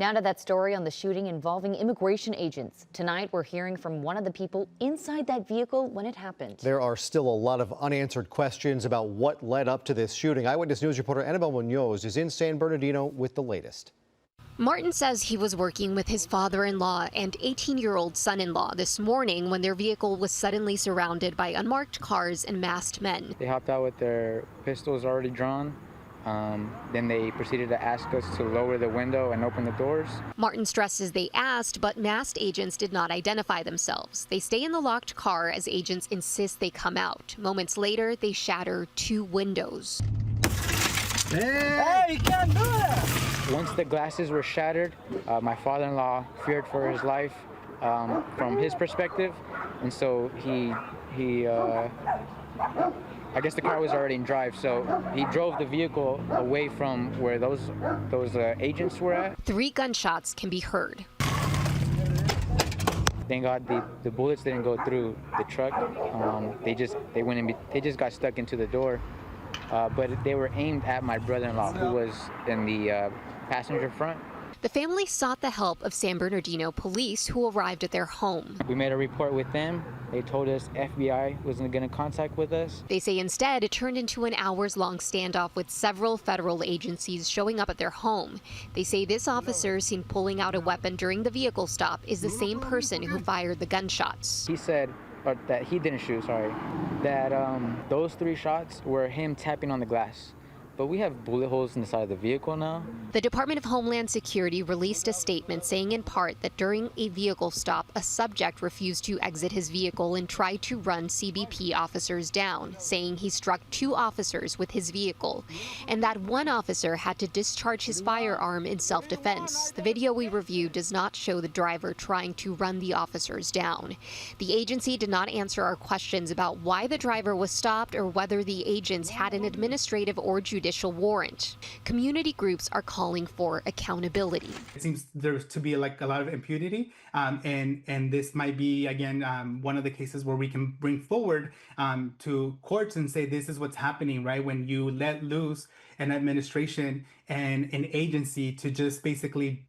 Now to that story on the shooting involving immigration agents. Tonight, we're hearing from one of the people inside that vehicle when it happened. There are still a lot of unanswered questions about what led up to this shooting. Eyewitness News reporter Annabelle Munoz is in San Bernardino with the latest. Martin says he was working with his father-in-law and 18-year-old son-in-law this morning when their vehicle was suddenly surrounded by unmarked cars and masked men. They hopped out with their pistols already drawn. Then they proceeded to ask us to lower the window and open the doors. Martin stresses they asked, but masked agents did not identify themselves. They stay in the locked car as agents insist they come out. Moments later, they shatter 2 windows. Hey, you can't do that! Once the glasses were shattered, my father-in-law feared for his life from his perspective, and so I guess the car was already in drive, so he drove the vehicle away from where those agents were at. 3 gunshots can be heard. Thank God the bullets didn't go through the truck. They just got stuck into the door. But they were aimed at my brother-in-law, who was in the passenger front. The family sought the help of San Bernardino police, who arrived at their home. We made a report with them. They told us FBI wasn't going to contact with us. They say instead it turned into an hours-long standoff with several federal agencies showing up at their home. They say this officer seen pulling out a weapon during the vehicle stop is the same person who fired the gunshots. He said, or that he didn't shoot, sorry, that those 3 shots were him tapping on the glass. But we have bullet holes in the side of the vehicle now. The Department of Homeland Security released a statement saying in part that during a vehicle stop, a subject refused to exit his vehicle and tried to run CBP officers down, saying he struck 2 officers with his vehicle, and that one officer had to discharge his firearm in self-defense. The video we reviewed does not show the driver trying to run the officers down. The agency did not answer our questions about why the driver was stopped or whether the agents had an administrative or judicial warrant. Community groups are calling for accountability. It seems there's to be like a lot of impunity, and this might be again one of the cases where we can bring forward to courts and say this is what's happening, right? When you let loose an administration and an agency to just basically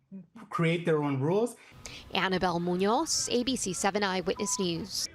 create their own rules. Annabelle Munoz, ABC 7 Eyewitness News.